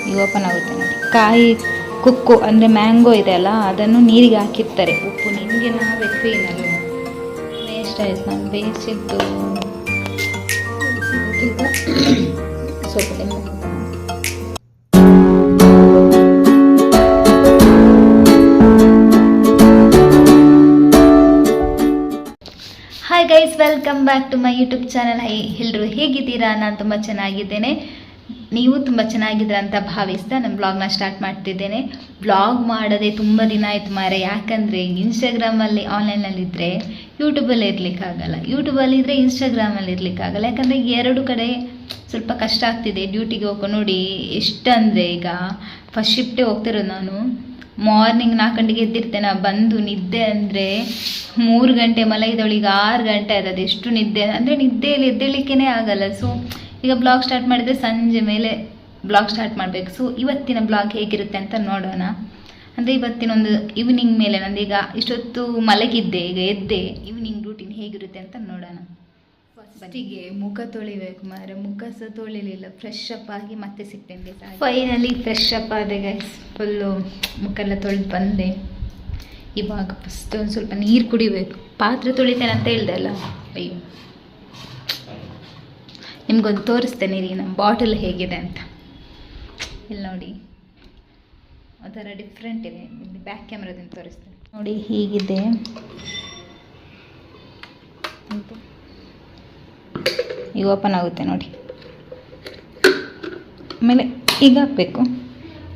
ಈಗ ಓಪನ್ ಆಗುತ್ತೆ ನೋಡಿ. ಕಾಯಿ ಕುಕ್ಕು ಅಂದರೆ ಮ್ಯಾಂಗೋ ಇದೆ ಅಲ್ಲ, ಅದನ್ನು ನೀರಿಗೆ ಹಾಕಿರ್ತಾರೆ. ಉಪ್ಪು ನಿಮಗೆ ನಾವೇ ಕ್ಲೀನಲ್ಲ ವೇಸ್ಟ್ ಆಯ್ತು. ನಾನು ಬೇಯಿಸಿದ್ದು ಈಗ ಸ್ವಲ್ಪ hi guys, welcome back to my YouTube channel. ಎಲ್ಲರೂ ಹೇಗಿದ್ದೀರಾ? ನಾನು ತುಂಬ ಚೆನ್ನಾಗಿದ್ದೇನೆ, ನೀವು ತುಂಬ ಚೆನ್ನಾಗಿದ್ದೀರಾ ಅಂತ ಭಾವಿಸ್ತಾ ನನ್ನ ಬ್ಲಾಗ್ನ ಸ್ಟಾರ್ಟ್ ಮಾಡ್ತಿದ್ದೇನೆ. ಬ್ಲಾಗ್ ಮಾಡೋದೇ ತುಂಬ ದಿನ ಆಯಿತು ಮಾರೆ. ಯಾಕಂದರೆ ಇನ್ಸ್ಟಾಗ್ರಾಮಲ್ಲಿ ಆನ್ಲೈನಲ್ಲಿದ್ದರೆ ಯೂಟ್ಯೂಬಲ್ಲಿ ಇರಲಿಕ್ಕಾಗಲ್ಲ, ಯೂಟ್ಯೂಬಲ್ಲಿದ್ದರೆ ಇನ್ಸ್ಟಾಗ್ರಾಮಲ್ಲಿ ಇರಲಿಕ್ಕಾಗಲ್ಲ. ಯಾಕಂದರೆ ಎರಡು ಕಡೆ ಸ್ವಲ್ಪ ಕಷ್ಟ ಆಗ್ತಿದೆ. ಡ್ಯೂಟಿಗೆ ಹೋಗೋ ನೋಡಿ ಎಷ್ಟು ಅಂದರೆ, ಈಗ ಫಸ್ಟ್ ಶಿಫ್ಟೇ ಹೋಗ್ತಿರೋದು ನಾನು. ಮಾರ್ನಿಂಗ್ 4 ಗಂಟೆಗೆ ಎದ್ದಿರ್ತೇನೆ, ಬಂದು ನಿದ್ದೆ ಅಂದರೆ 3 ಗಂಟೆ ಮಲಗಿದವಳು ಈಗ 6 ಗಂಟೆ ಆಯ್ತದೆ. ಎಷ್ಟು ನಿದ್ದೆ ಅಂದರೆ ನಿದ್ದೆಯಲ್ಲಿ ಎದ್ದೇಳಲಿಕ್ಕೇ ಆಗಲ್ಲ. ಸೊ ಈಗ ಬ್ಲಾಗ್ ಸ್ಟಾರ್ಟ್ ಮಾಡಿದರೆ ಸಂಜೆ ಮೇಲೆ ಬ್ಲಾಗ್ ಸ್ಟಾರ್ಟ್ ಮಾಡಬೇಕು. ಸೊ ಇವತ್ತಿನ ಬ್ಲಾಗ್ ಹೇಗಿರುತ್ತೆ ಅಂತ ನೋಡೋಣ. ಅಂದರೆ ಇವತ್ತಿನೊಂದು ಈವ್ನಿಂಗ್ ಮೇಲೆ ನಂದೀಗ ಇಷ್ಟೊತ್ತು ಮಲಗಿದ್ದೆ, ಈಗ ಎದ್ದೆ. ಈವ್ನಿಂಗ್ ರೂಟೀನ್ ಹೇಗಿರುತ್ತೆ ಅಂತ ನೋಡೋಣ. ಫಸ್ಟಿಗೆ ಮುಖ ತೊಳಿಬೇಕು ಮಾರೆ, ಮುಖ ಸಹ ತೊಳಿಲಿಲ್ಲ. ಫ್ರೆಶ್ ಅಪ್ ಆಗಿ ಮತ್ತೆ ಸಿಗ್ತೇನೆ. ಫೈನಲಿ ಫ್ರೆಶ್ ಅಪ್ ಆದೆ ಗೈಸ್, ಫುಲ್ಲು ಮುಖ ಎಲ್ಲ ತೊಳೆದು ಬಂದೆ. ಇವಾಗ ಫಸ್ಟ್ ಒಂದು ಸ್ವಲ್ಪ ನೀರು ಕುಡಿಬೇಕು. ಪಾತ್ರೆ ತೊಳಿತೇನೆ ಅಂತ ಹೇಳ್ದೆ ಅಲ್ಲ, ಅಯ್ಯೋ ನಿಮ್ಗೊಂದು ತೋರಿಸ್ತೇನೆ ರೀ ನಮ್ಮ ಬಾಟಲ್ ಹೇಗಿದೆ ಅಂತ. ಇಲ್ಲಿ ನೋಡಿ, ಒಂಥರ ಡಿಫ್ರೆಂಟ್ ಇದೆ. ಇಲ್ಲಿ ಬ್ಯಾಕ್ ಕ್ಯಾಮ್ರಾದಿಂದ ತೋರಿಸ್ತೇನೆ ನೋಡಿ, ಹೀಗಿದೆ. ಈಗ ಓಪನ್ ಆಗುತ್ತೆ ನೋಡಿ. ಆಮೇಲೆ ಈಗ ಹಾಕಬೇಕು.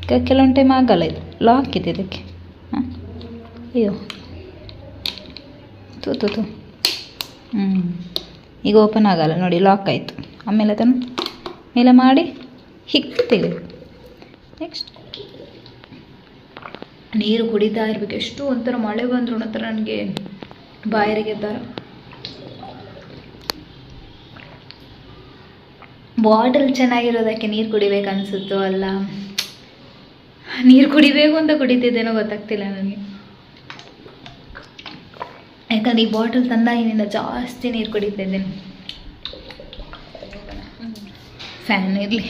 ಈಗ ಕೆಲವೊಂದು ಟೈಮ್ ಆಗಲ್ಲ, ಇದು ಲಾಕ್ ಇದೆ ಇದಕ್ಕೆ. ಹಾಂ, ಅಯ್ಯೋ ತೂ ಈಗ ಓಪನ್ ಆಗಲ್ಲ ನೋಡಿ, ಲಾಕ್ ಆಯಿತು. ಆಮೇಲೆ ಅದನ್ನು ಮೇಲೆ ಮಾಡಿ ಹೀಗೆ ತೆಗಿಬೇಕು. ನೆಕ್ಸ್ಟ್ ನೀರು ಕುಡಿತಾ ಇರಬೇಕು. ಎಷ್ಟು ಒಂಥರ ಮಳೆ ಬಂದರೂ ಒಂಥರ ನನಗೆ ಬಾಯರಿಗೆ ಥರ. ಬಾಟಲ್ ಚೆನ್ನಾಗಿರೋದಕ್ಕೆ ನೀರು ಕುಡಿಬೇಕು ಅನಿಸುತ್ತೋ ಅಲ್ಲ, ನೀರು ಕುಡಿಬೇಕು ಅಂತ ಕುಡಿತಿದ್ದೇನೋ ಗೊತ್ತಾಗ್ತಿಲ್ಲ ನನಗೆ. ಯಾಕಂದರೆ ಈ ಬಾಟಲ್ ತಂದಾಗಿನಿಂದ ಜಾಸ್ತಿ ನೀರು ಕುಡಿತಾ ಇದ್ದೇನೆ. ಫ್ಯಾನ್ ಇರಲಿ.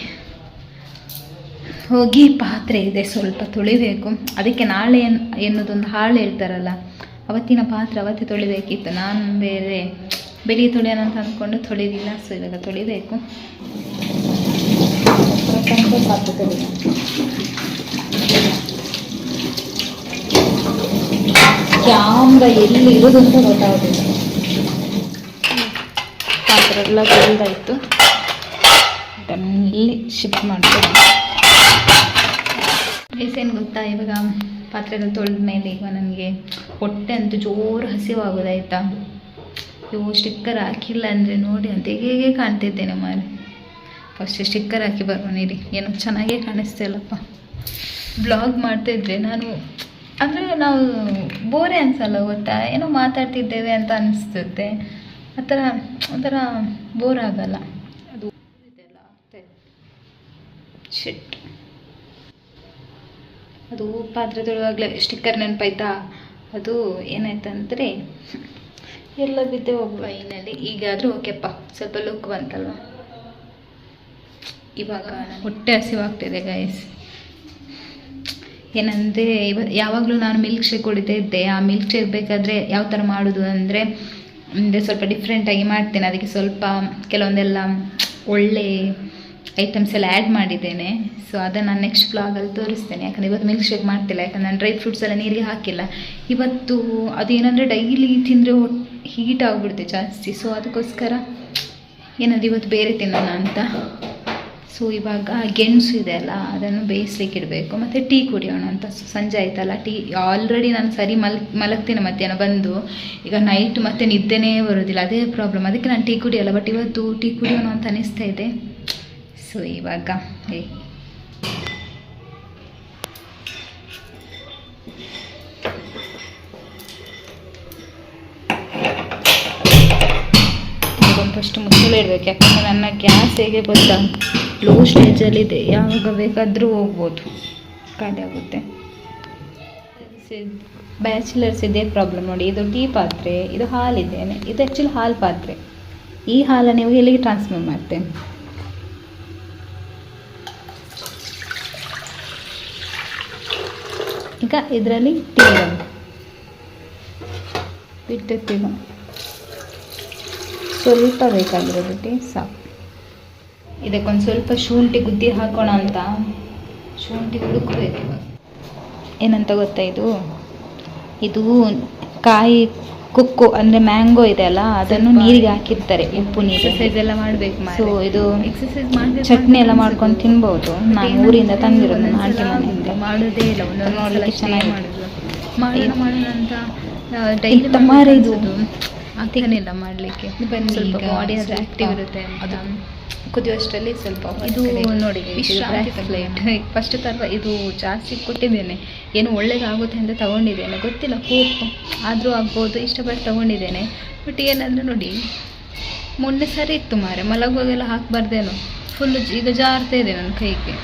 ಹೋಗಿ ಪಾತ್ರೆ ಇದೆ ಸ್ವಲ್ಪ ತೊಳಿಬೇಕು. ಅದಕ್ಕೆ ನಾಳೆ ಎನ್ನುವುದೊಂದು ಹಾಳು ಹೇಳ್ತಾರಲ್ಲ, ಅವತ್ತಿನ ಪಾತ್ರೆ ಅವತ್ತೇ ತೊಳಿಬೇಕಿತ್ತು. ನಾನು ಬೇರೆ ಬೆಳಿಗ್ಗೆ ತೊಳೆಯೋಣ ಅಂತ ಅಂದ್ಕೊಂಡು ತೊಳೆದಿಲ್ಲ. ಸೊ ಇವಾಗ ತೊಳಿಬೇಕು. ಪಾತ್ರೆ ತೊಳಿ ಕ್ಯಾಮ್ರ ಎಲ್ಲಿ ಇರೋದು ಅಂತ ಗೊತ್ತಾಗೋದಿಲ್ಲ. ಪಾತ್ರೆ ಎಲ್ಲ ತೊಳೆದಾಯಿತು. ಇಲ್ಲಿ ಶಿಫ್ಟ್ ಮಾಡ್ತೀನಿ. ಏನು ಗೊತ್ತಾ, ಇವಾಗ ಪಾತ್ರೆಗಳು ತೊಳೆದ ಮೇಲೆ ಈಗ ನನಗೆ ಹೊಟ್ಟೆ ಅಂತೂ ಜೋರು ಹಸಿವಾಗೋದಾಯ್ತಾ. ಇವು ಸ್ಟಿಕ್ಕರ್ ಹಾಕಿಲ್ಲ ಅಂದರೆ ನೋಡಿ ಅಂತ ಹೇಗೆ ಕಾಣ್ತಿದ್ದೇನೆ ಮಾರೆ. ಫಸ್ಟ್ ಸ್ಟಿಕ್ಕರ್ ಹಾಕಿ ಬರೋಣ ಇರಿ. ಏನೋ ಚೆನ್ನಾಗೇ ಕಾಣಿಸ್ತಿಲ್ಲಪ್ಪ. ಬ್ಲಾಗ್ ಮಾಡ್ತಾಯಿದ್ರೆ ನಾನು ಅಂದರೆ ನಾವು ಬೋರೇ ಅನಿಸಲ್ಲ ಗೊತ್ತಾ, ಏನೋ ಮಾತಾಡ್ತಿದ್ದೇವೆ ಅಂತ ಅನಿಸುತ್ತೆ. ಆ ಥರ ಒಂಥರ ಬೋರ್ ಆಗಲ್ಲ. ಅದು ಇದೆಲ್ಲ ಆಗ್ತಾಯಿದೆ ಶಿಟ್. ಅದು ಪಾತ್ರೆ ತೊಳುವಾಗಲೇ ಸ್ಟಿಕ್ಕರ್ ನೆನಪಾಯ್ತಾ. ಅದು ಏನಾಯ್ತಂದರೆ ಎಲ್ಲ ಬಿದ್ದೆ ಹೋಗಿ. ಫೈನಲಿ ಈಗಾದರೂ ಓಕೆಪ್ಪ, ಸ್ವಲ್ಪ ಲುಕ್ ಬಂತಲ್ವ. ಇವಾಗ ಹೊಟ್ಟೆ ಹಸಿವಾಗ್ತಿದೆ ಗೈಸ್. ಏನಂದರೆ ಯಾವಾಗಲೂ ನಾನು ಮಿಲ್ಕ್ ಶೇಕ್ ಕುಡಿತಾ ಇದ್ದೆ. ಆ ಮಿಲ್ಕ್ ಶೇಕ್ ಬೇಕಾದರೆ ಯಾವ ಥರ ಮಾಡೋದು ಅಂದರೆ ಸ್ವಲ್ಪ ಡಿಫ್ರೆಂಟಾಗಿ ಮಾಡ್ತೇನೆ. ಅದಕ್ಕೆ ಸ್ವಲ್ಪ ಕೆಲವೊಂದೆಲ್ಲ ಒಳ್ಳೆ ಐಟಮ್ಸ್ ಎಲ್ಲ ಆ್ಯಡ್ ಮಾಡಿದ್ದೇನೆ. ಸೊ ಅದನ್ನು ನಾನು ನೆಕ್ಸ್ಟ್ ಬ್ಲಾಗಲ್ಲಿ ತೋರಿಸ್ತೇನೆ. ಯಾಕಂದರೆ ಇವತ್ತು ಮಿಲ್ಕ್ ಶೇಕ್ ಮಾಡ್ತಿಲ್ಲ, ಯಾಕಂದರೆ ನಾನು ಡ್ರೈ ಫ್ರೂಟ್ಸ್ ಎಲ್ಲ ನೀರಿಗೆ ಹಾಕಿಲ್ಲ ಇವತ್ತು. ಅದೇನಂದರೆ ಡೈಲಿ ತಿಂದರೆ ಹೀಟ್ ಆಗಿಬಿಡುತ್ತೆ ಜಾಸ್ತಿ. ಸೊ ಅದಕ್ಕೋಸ್ಕರ ಏನಾದರೂ ಇವತ್ತು ಬೇರೆ ತಿನ್ನೋಣ ಅಂತ. ಸೊ ಇವಾಗ ಗೆಣಸು ಇದೆ ಅಲ್ಲ, ಅದನ್ನು ಬೇಯಿಸ್ಲಿಕ್ಕೆ ಇಡಬೇಕು. ಮತ್ತು ಟೀ ಕುಡಿಯೋಣ ಅಂತ. ಸಂಜೆ ಆಯ್ತಲ್ಲ, ಟೀ ಆಲ್ರೆಡಿ ನಾನು ಸರಿ ಮಲಗ್ತೀನಿ ಮಧ್ಯಾಹ್ನ ಬಂದು. ಈಗ ನೈಟ್ ಮತ್ತೆ ನಿದ್ದೆನೇ ಬರೋದಿಲ್ಲ, ಅದೇ ಪ್ರಾಬ್ಲಮ್. ಅದಕ್ಕೆ ನಾನು ಟೀ ಕುಡಿಯೋಲ್ಲ. ಬಟ್ ಇವತ್ತು ಟೀ ಕುಡಿಯೋಣ ಅಂತ ಅನಿಸ್ತಾ ಇದೆ. ಸೊ ಇವಾಗ ಫಸ್ಟ್ ಮುಚ್ಚಲು ಇಡಬೇಕು. ಯಾಕಂದರೆ ನನ್ನ ಗ್ಯಾಸ್ ಹೇಗೆ ಗೊತ್ತಾ, ಲೋ ಸ್ಟೇಜಲ್ಲಿದೆ. ಯಾವಾಗ ಬೇಕಾದರೂ ಹೋಗ್ಬೋದು, ಖಾಲಿ ಆಗುತ್ತೆ. ಬ್ಯಾಚುಲರ್ಸ್ ಇದೇ ಪ್ರಾಬ್ಲಮ್ ನೋಡಿ. ಇದು ಟೀ ಪಾತ್ರೆ, ಇದು ಹಾಲಿದ್ದೇನೆ. ಇದು ಆ್ಯಕ್ಚುಲಿ ಹಾಲು ಪಾತ್ರೆ. ಈ ಹಾಲನ್ನು ನೀವು ಎಲ್ಲಿಗೆ ಟ್ರಾನ್ಸ್ಫರ್ ಮಾಡ್ತೇನೆ. ಈಗ ಇದರಲ್ಲಿ ಟೀ ಬಿಟ್ಟಿರ್ತೀವಿ, ಸ್ವಲ್ಪ ಬೇಕಾಗಿರೋದು ಟೀ ಸಾಕು. ಇದಕ್ಕೊಂದು ಸ್ವಲ್ಪ ಶುಂಠಿ ಗುದ್ದಿ ಹಾಕೋಣ ಅಂತ ಶುಂಠಿ ಹುಡುಕಬೇಕು. ಏನಂತ ಗೊತ್ತಾ, ಇದು ಕಾಯಿ ಕುಕ್ಕು ಅಂದರೆ ಮ್ಯಾಂಗೋ ಇದೆ ಅಲ್ಲ, ಅದನ್ನು ನೀರಿಗೆ ಹಾಕಿರ್ತಾರೆ, ಉಪ್ಪು ನೀರು. ಎಕ್ಸಸೈಸ್ ಎಲ್ಲ ಮಾಡಬೇಕು. ಸೊ ಇದು ಎಕ್ಸಸೈಸ್ ಮಾಡಿ ಚಟ್ನಿ ಎಲ್ಲ ಮಾಡ್ಕೊಂಡು ತಿನ್ಬೋದು. ನಾನು ಊರಿಂದ ತಂದಿರೋದು, ನನ್ನ ಆಂಟಿ ಮನೆಯಿಂದ. ಮಾಡೋದೇ ಇಲ್ಲ, ಒಂದೊಂದು ನೋಡಲಿಕ್ಕೆ ಚೆನ್ನಾಗಿ ಮಾಡೋಣ ಅಂತ ಡೈಲಿ ಮಾರಿ ಇದು ಆಗ್ತಾನಿಲ್ಲ ಮಾಡಲಿಕ್ಕೆ. ಸ್ವಲ್ಪ ಬಾಡಿ ಅದು ಆ್ಯಕ್ಟಿವ್ ಇರುತ್ತೆ ಅಂತ ಕುದಿಯೋಷ್ಟರಲ್ಲಿ ಸ್ವಲ್ಪ ಇದು ನೋಡಿ ಫಸ್ಟ್ ತರುವ ಇದು ಜಾಸ್ತಿ ಕೊಟ್ಟಿದ್ದೇನೆ. ಏನು ಒಳ್ಳೇದಾಗುತ್ತೆ ಅಂತ ತೊಗೊಂಡಿದ್ದೇನೆ, ಗೊತ್ತಿಲ್ಲ ಹೋಪ್ ಆದರೂ ಆಗ್ಬೋದು, ಇಷ್ಟಪಟ್ಟು ತೊಗೊಂಡಿದ್ದೇನೆ. ಬಟ್ ಏನಂದರೆ ನೋಡಿ, ಮೊನ್ನೆ ಸರಿ ಇತ್ತು ಮಾರೆ, ಮಲಗುವಾಗೆಲ್ಲ ಹಾಕಬಾರ್ದೇನೋ, ಫುಲ್ಲು ಈಗ ಜಾರ್ತಾ ಇದೆ ನನ್ನ ಕೈಗೆ.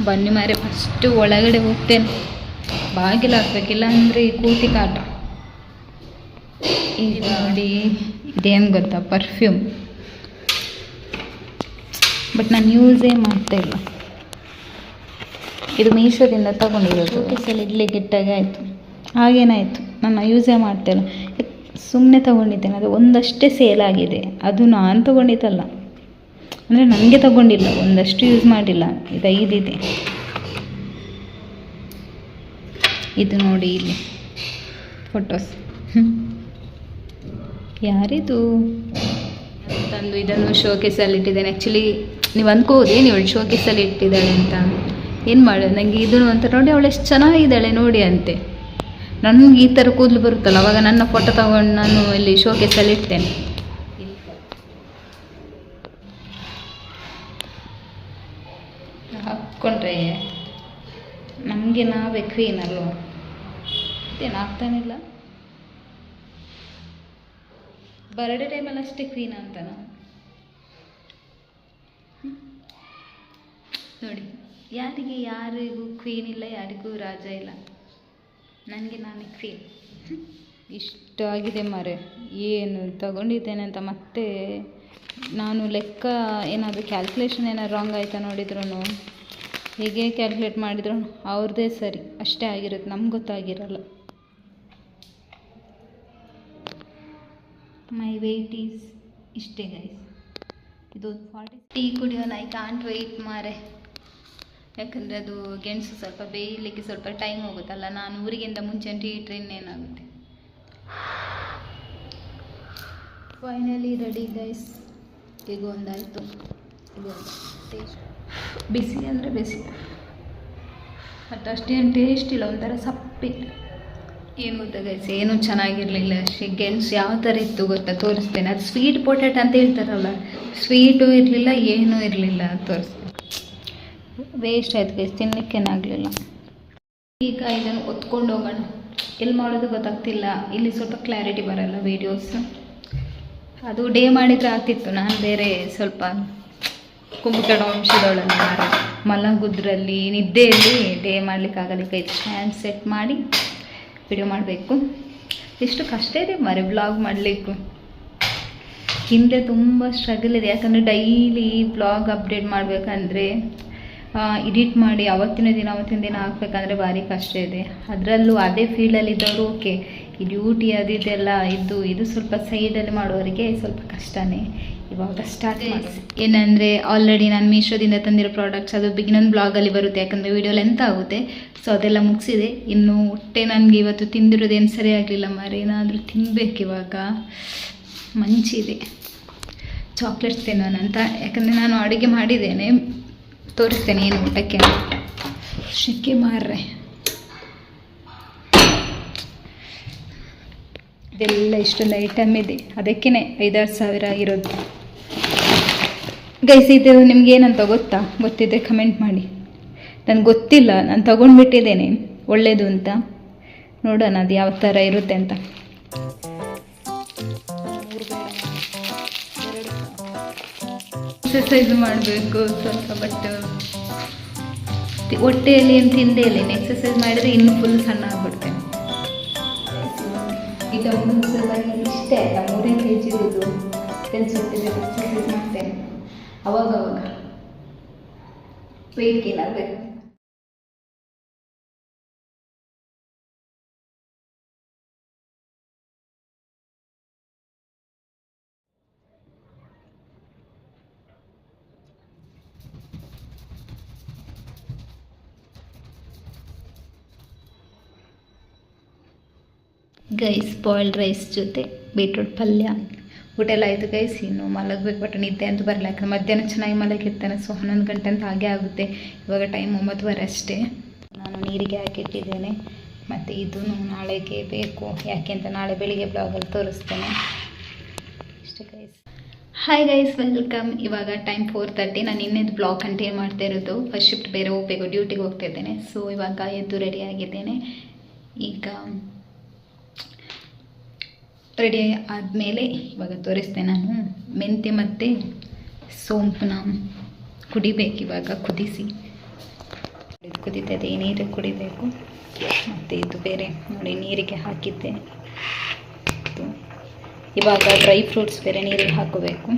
ಬನ್ನಿ ಮಾರೆ, ಫಸ್ಟು ಒಳಗಡೆ ಹೋಗ್ತೇನೆ, ಬಾಗಿಲು ಹಾಕ್ಬೇಕಿಲ್ಲ ಅಂದರೆ ಕೂತಿ ಕಾಟ. ಈಗ ನೋಡಿ, ಇದೇನು ಗೊತ್ತಾ, ಪರ್ಫ್ಯೂಮ್. ಬಟ್ ನಾನು ಯೂಸೇ ಮಾಡ್ತಾ ಇಲ್ಲ. ಇದು ಮೀಶೋದಿಂದ ತಗೊಂಡಿರೋದು. ಕೇಸಲ್ಲಿ ಇಡ್ಲಿಕ್ಕೆ ಇಟ್ಟಾಗೆ ಆಯಿತು, ಹಾಗೇನಾಯಿತು. ನಾನು ಯೂಸೇ ಮಾಡ್ತಾಯಿಲ್ಲ, ಸುಮ್ಮನೆ ತೊಗೊಂಡಿದ್ದೇನೆ. ಅದು ಒಂದಷ್ಟೇ ಸೇಲ್ ಆಗಿದೆ, ಅದು ನಾನು ತೊಗೊಂಡಿದ್ದಲ್ಲ, ಅಂದರೆ ನನಗೆ ತಗೊಂಡಿಲ್ಲ, ಒಂದಷ್ಟು ಯೂಸ್ ಮಾಡಿಲ್ಲ. ಇದು 5 ಇದೆ. ಇದು ನೋಡಿ ಇಲ್ಲಿ ಫೋಟೋಸ್, ಯಾರಿದು ತಂದು ಇದನ್ನು ಶೋಕೇಸಲ್ಲಿ ಇಟ್ಟಿದ್ದೇನೆ. ಆ್ಯಕ್ಚುಲಿ ನೀವು ಅಂದ್ಕೋಬೋದು ಏನು ಇವಳು ಶೋಕೇಸಲ್ಲಿ ಇಟ್ಟಿದ್ದಾಳೆ ಅಂತ. ಏನು ಮಾಡೋದು, ನನಗೆ ಇದನ್ನು ಅಂತ ನೋಡಿ ಅವಳು ಎಷ್ಟು ಚೆನ್ನಾಗಿದ್ದಾಳೆ ನೋಡಿ ಅಂತೆ. ನನಗೆ ಈ ಥರ ಕೂದಲು ಬರುತ್ತಲ್ಲ, ಅವಾಗ ನನ್ನ ಫೋಟೋ ತಗೊಂಡು ನಾನು ಇಲ್ಲಿ ಶೋಕೇಸಲ್ಲಿ ಇಡ್ತೇನೆ. ಹಾಕ್ಕೊಂಡ್ರೆ ನಮಗೆ ನಾವೇ ಕ್ವೀನ್ ಅಲ್ವ, ಏನು ಆಗ್ತಾನಿಲ್ಲ. ಬರ್ಡೇ ಟೈಮಲ್ಲಿ ಅಷ್ಟೇ ಕ್ವೀನ್ ಅಂತ ನಾವು ನೋಡಿ. ಯಾರಿಗೂ ಕ್ವೀನ್ ಇಲ್ಲ, ಯಾರಿಗೂ ರಾಜ ಇಲ್ಲ, ನನಗೆ ನಾನೇ ಕ್ವೀನ್. ಇಷ್ಟ ಆಗಿದೆ ಮಾರೆ, ಏನು ತಗೊಂಡಿದ್ದೇನೆ ಅಂತ. ಮತ್ತೆ ನಾನು ಲೆಕ್ಕ ಏನಾದರೂ ಕ್ಯಾಲ್ಕುಲೇಷನ್ ಏನಾದ್ರು ರಾಂಗ್ ಆಯಿತಾ ನೋಡಿದ್ರು, ಹೇಗೆ ಕ್ಯಾಲ್ಕುಲೇಟ್ ಮಾಡಿದ್ರು ಅವ್ರದ್ದೇ ಸರಿ ಅಷ್ಟೇ ಆಗಿರುತ್ತೆ, ನಮ್ಗೆ ಗೊತ್ತಾಗಿರಲ್ಲ. ಮೈ ವೆಯ್ಟ್ ಈಸ್ ಇಷ್ಟೇ ಗೈಸ್. ಇದು 40. ಟೀ ಕುಡಿಯೋಣ, ಐ ಕಾಂಟ್ ವೆಯ್ಟ್ ಮಾರೆ. ಯಾಕಂದರೆ ಅದು ಗೆಣಸು ಸ್ವಲ್ಪ ಬೇಯಲಿಕ್ಕೆ ಸ್ವಲ್ಪ ಟೈಮ್ ಹೋಗುತ್ತಲ್ಲ. ನಾನು ಊರಿಗಿಂತ ಮುಂಚೆ ಟೀ ಟ್ರೈನ್ ಏನಾಗುತ್ತೆ. Finally ready guys. ಈಗ ಒಂದಾಯಿತು, ಇದೊಂದು ಟೇಸ್ಟ್ ಬಿಸಿ ಅಂದರೆ ಬಿಸಿ, ಬಟ್ ಅಷ್ಟೇನು ಟೇಸ್ಟ್ ಇಲ್ಲ, ಒಂಥರ ಸಪ್ಪಿತ್ತು. ಏನು ಗೊತ್ತಾ ಗೈಸ್, ಏನೂ ಚೆನ್ನಾಗಿರಲಿಲ್ಲ ಅಷ್ಟೇ. ಗೆಣಸು ಯಾವ ಥರ ಇತ್ತು ಗೊತ್ತಾ, ತೋರಿಸ್ತೇನೆ. ಅದು ಸ್ವೀಟ್ ಪೊಟ್ಯಾಟೊ ಅಂತ ಹೇಳ್ತಾರಲ್ಲ, ಸ್ವೀಟು ಇರಲಿಲ್ಲ, ಏನೂ ಇರಲಿಲ್ಲ, ತೋರಿಸ್ತೇನೆ. ವೇಸ್ಟ್ ಆಯ್ತು ಗೈಸ್, ತಿನ್ನಲಿಕ್ಕೇನಾಗಲಿಲ್ಲ. ಈಗ ಇದನ್ನು ಒತ್ಕೊಂಡು ಹೋಗೋಣ. ಎಲ್ಲಿ ಮಾಡೋದು ಗೊತ್ತಾಗ್ತಿಲ್ಲ, ಇಲ್ಲಿ ಸ್ವಲ್ಪ ಕ್ಲಾರಿಟಿ ಬರಲ್ಲ ವೀಡಿಯೋಸ್. ಅದು ಡೇ ಮಾಡಿದರೆ ಆಗ್ತಿತ್ತು, ನಾನು ಬೇರೆ ಸ್ವಲ್ಪ ಕುಂಭಕರ್ಣ ವಂಶದೊಳಗೆ ಮಲಗುದ್ರಲ್ಲಿ ನಿದ್ದೆಯಲ್ಲಿ ಡೇ ಮಾಡಲಿಕ್ಕಾಗಲ್ಲ. ಕೈ ಸ್ಟ್ಯಾಂಡ್ ಸೆಟ್ ಮಾಡಿ ವಿಡಿಯೋ ಮಾಡಬೇಕು. ಎಷ್ಟು ಕಷ್ಟ ಇದೆ ಮರೆ ಬ್ಲಾಗ್ ಮಾಡಲಿಕ್ಕೂ. ಹಿಂದೆ ತುಂಬ ಸ್ಟ್ರಗಲ್ ಇದೆ, ಯಾಕಂದರೆ ಡೈಲಿ ಬ್ಲಾಗ್ ಅಪ್ಡೇಟ್ ಮಾಡಬೇಕಂದ್ರೆ ಎಡಿಟ್ ಮಾಡಿ ಅವತ್ತಿನ ದಿನ ಹಾಕ್ಬೇಕಂದ್ರೆ ಭಾರಿ ಕಷ್ಟ ಇದೆ. ಅದರಲ್ಲೂ ಅದೇ ಫೀಲ್ಡಲ್ಲಿದ್ದವರು ಓಕೆ, ಈ ಡ್ಯೂಟಿ ಅದೆಲ್ಲ ಇದು ಸ್ವಲ್ಪ ಸೈಡಲ್ಲಿ ಮಾಡೋರಿಗೆ ಸ್ವಲ್ಪ ಕಷ್ಟನೇ. ಇವಾಗ ಸ್ಟಾರ್ಟ್ ಏನಂದರೆ ಆಲ್ರೆಡಿ ನಾನು ಮೀಶೋದಿಂದ ತಂದಿರೋ ಪ್ರಾಡಕ್ಟ್ಸ್ ಅದು ಇನ್ನೊಂದು ಬ್ಲಾಗಲ್ಲಿ ಬರುತ್ತೆ, ಯಾಕಂದರೆ ವೀಡಿಯೋ ಲೆಂತ್ ಆಗುತ್ತೆ. ಸೊ ಅದೆಲ್ಲ ಮುಗಿಸಿದೆ. ಇನ್ನು ಹೊಟ್ಟೆ ನನಗೆ ಇವತ್ತು ತಿಂದಿರೋದೇನು ಸರಿ ಆಗಲಿಲ್ಲ ಮಾರೆ, ಏನಾದರೂ ತಿನ್ನಬೇಕು ಇವಾಗ. ಮಂಚಿದೆ ಚಾಕ್ಲೇಟ್ಸ್ ತಿನ್ನೋಣ ಅಂತ, ಯಾಕಂದರೆ ನಾನು ಅಡುಗೆ ಮಾಡಿದ್ದೇನೆ, ತೋರಿಸ್ತೇನೆ ಏನು ಊಟಕ್ಕೆ. ಶೆಕೆ ಮಾರ್ರೆ, ಇದೆಲ್ಲ ಇಷ್ಟೊಂದು ಐಟಮ್ ಇದೆ, ಅದಕ್ಕೇ 5-6 ಸಾವಿರ ಇರೋದು ಗೈಸ್. ಇದು ನಿಮ್ಗೆ ಏನಂತ ಗೊತ್ತಿದ್ದರೆ ಕಮೆಂಟ್ ಮಾಡಿ. ನನಗೆ ಗೊತ್ತಿಲ್ಲ, ನಾನು ತೊಗೊಂಡ್ಬಿಟ್ಟಿದ್ದೇನೆ ಒಳ್ಳೆಯದು ಅಂತ. ನೋಡೋಣ ಅದು ಯಾವ ಥರ ಇರುತ್ತೆ ಅಂತ. 3 ಎಕ್ಸಸೈಸ್ ಮಾಡಬೇಕು ಸ್ವಲ್ಪ, ಬಟ್ ಹೊಟ್ಟೆಯಲ್ಲಿ ಏನು ತಿಂದೇ ಇಲ್ಲ. ಎಕ್ಸಸೈಸ್ ಮಾಡಿದರೆ ಇನ್ನೂ ಫುಲ್ ಸಣ್ಣ ಆಗ್ಬಿಡ್ತೇನೆ. ಈಗ ಇಷ್ಟೇ ಅಲ್ಲ, 3 kg ಇದು ಕೆಲಸಕ್ಕೆ ಎಕ್ಸಸೈಸ್ ಮಾಡ್ತೇನೆ. ಅವಾಗ ವೆಯ್ಟ್ ಗೇನ್ ಆಗಬೇಕು. ಗೈಸ್ ಬಾಯ್ಲ್ಡ್ ರೈಸ್ ಜೊತೆ ಬೀಟ್ರೂಟ್ ಪಲ್ಯ ಊಟ ಎಲ್ಲ ಆಯಿತು ಗೈಸ್. ಇನ್ನು ಮಲಗಬೇಕು, ಬಟ್ ನಿದ್ದೆ ಅಂತೂ ಬರಲ್ಲ. ಯಾಕಂದ್ರೆ ಮಧ್ಯಾಹ್ನ ಚೆನ್ನಾಗಿ ಮಲಗಿರ್ತಾನೆ. ಸೊ 11 ಗಂಟೆ ಅಂತ ಹಾಗೆ ಆಗುತ್ತೆ. ಇವಾಗ ಟೈಮ್ 9:15 ಅಷ್ಟೇ. ನಾನು ನೀರಿಗೆ ಹಾಕಿಟ್ಟಿದ್ದೇನೆ. ಮತ್ತು ಇದೂ ನಾಳೆಗೆ ಬೇಕು, ಯಾಕೆ ಅಂತ ನಾಳೆ ಬೆಳಿಗ್ಗೆ ಬ್ಲಾಗಲ್ಲಿ ತೋರಿಸ್ತೇನೆ ಅಷ್ಟೇ ಗೈಸ್. Hi guys, welcome. ಇವಾಗ ಟೈಮ್ 4:30. ನಾನು ಇನ್ನೇದು ಬ್ಲಾಗ್ ಕಂಟಿನ್ಯೂ ಮಾಡ್ತಾ ಇರೋದು. ಫಸ್ಟ್ ಶಿಫ್ಟ್ ಬೇರೆ ಹೋಗಬೇಕು, ಡ್ಯೂಟಿಗೆ ಹೋಗ್ತಾ ಇದ್ದೇನೆ. ಸೊ ಇವಾಗ ಎದ್ದು ರೆಡಿ ಆಗಿದ್ದೇನೆ. ಈಗ ರೆಡಿ ಆದಮೇಲೆ ಇವಾಗ ತೋರಿಸ್ತೇನೆ. ನಾನು ಮೆಂತ್ಯ ಮತ್ತು ಸೋಂಪನ್ನ ಕುಡಿಬೇಕು. ಇವಾಗ ಕುದಿಸಿ ಕುದೀತದೆ, ಈ ನೀರು ಕುಡಿಬೇಕು. ಮತ್ತು ಇದು ಬೇರೆ ನೋಡಿ ನೀರಿಗೆ ಹಾಕಿದ್ದೆ. ಇವಾಗ ಡ್ರೈ ಫ್ರೂಟ್ಸ್ ಬೇರೆ ನೀರಿಗೆ ಹಾಕಬೇಕು.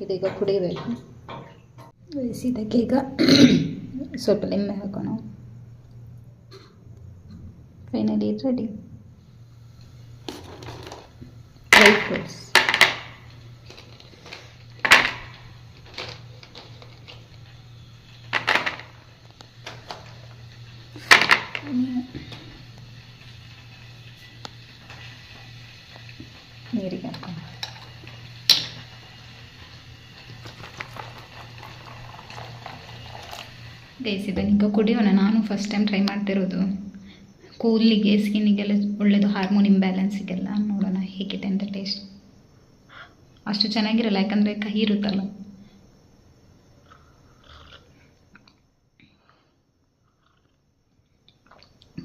ಇದೀಗ ಕುಡಿಬೇಕು. ಇದಕ್ಕೆ ಈಗ ಸ್ವಲ್ಪ ಲಿಂಬೆ ಹಾಕೋಣ. Finally ready dry fruits. ನೀರಿಗೆ ಹಾಕೋಣ. ಗೈಸ್ ಇದನ್ನೀಗ ಕುಡಿಯೋಣ. ನಾನು ಫಸ್ಟ್ ಟೈಮ್ ಟ್ರೈ ಮಾಡ್ತಿರೋದು. ಕೂಲಿಗೆ, ಸ್ಕಿನ್ನಿಗೆಲ್ಲ ಒಳ್ಳೆಯದು, ಹಾರ್ಮೋನ್ ಇಂಬ್ಯಾಲೆನ್ಸಿಗೆಲ್ಲ. ನೋಡೋಣ ಹೇಗಿದೆ ಅಂತ. ಟೇಸ್ಟ್ ಅಷ್ಟು ಚೆನ್ನಾಗಿರಲ್ಲ, ಯಾಕಂದರೆ ಕಹಿ ಇರುತ್ತಲ್ಲ.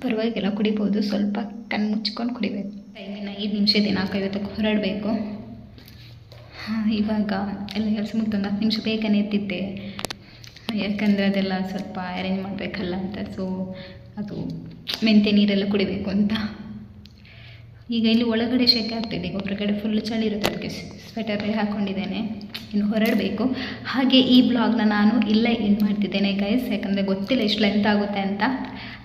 ಪರವಾಗಿಲ್ಲ, ಕುಡಿಬೋದು. ಸ್ವಲ್ಪ ಕಣ್ಣು ಮುಚ್ಕೊಂಡು ಕುಡಿಬೇಕು. ಟೈಮಿನ 5 ನಿಮಿಷ ಇದೆ, 4:50ಕ್ಕೆ ಹೊರಡಬೇಕು. ಇವಾಗ ಎಲ್ಲ ಕೆಲಸ ಮುಗಿದೊಂದು 10 ನಿಮಿಷ ಬೇಗನೆ ಎದ್ದಿದ್ದೆ. ಯಾಕಂದರೆ ಅದೆಲ್ಲ ಸ್ವಲ್ಪ ಅರೇಂಜ್ ಮಾಡಬೇಕಲ್ಲ ಅಂತ. ಸೊ ಅದು ಮೆಂತ್ಯ ನೀರೆಲ್ಲ ಕುಡಿಬೇಕು ಅಂತ. ಈಗ ಇಲ್ಲಿ ಒಳಗಡೆ ಶೆಕೆ ಆಗ್ತಿದೆ, ಈಗ ಹೊರಗಡೆ ಫುಲ್ ಚಳಿ ಇರುತ್ತೆ. ಅದಕ್ಕೆ ಸ್ವೆಟರ್ ಹಾಕ್ಕೊಂಡಿದ್ದೇನೆ. ಇನ್ನು ಹೊರಡಬೇಕು. ಹಾಗೆ ಈ ಬ್ಲಾಗ್ನ ನಾನು ಇಲ್ಲೇ ಎಂಡ್ ಮಾಡ್ತಿದ್ದೇನೆ ಗೈಸ್, ಯಾಕಂದರೆ ಗೊತ್ತಿಲ್ಲ ಎಷ್ಟು ಲೆಂತ್ ಆಗುತ್ತೆ ಅಂತ.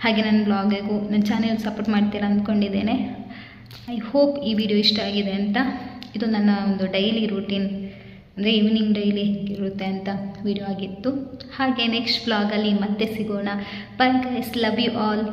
ಹಾಗೆ ನನ್ನ ಬ್ಲಾಗಿಗೂ ನನ್ನ ಚಾನೆಲ್ ಸಪೋರ್ಟ್ ಮಾಡ್ತೀರಾ ಅಂದ್ಕೊಂಡಿದ್ದೇನೆ. ಐ ಹೋಪ್ ಈ ವಿಡಿಯೋ ಇಷ್ಟ ಆಗಿದೆ ಅಂತ. ಇದು ನನ್ನ ಒಂದು ಡೈಲಿ ರೂಟೀನ್, ಅಂದರೆ ಈವ್ನಿಂಗ್ ಡೈಲಿ ಇರುತ್ತೆ ಅಂತ ವಿಡಿಯೋ ಆಗಿತ್ತು. ಹಾಗೆ ನೆಕ್ಸ್ಟ್ ಬ್ಲಾಗಲ್ಲಿ ಮತ್ತೆ ಸಿಗೋಣ. Bye guys, love you all.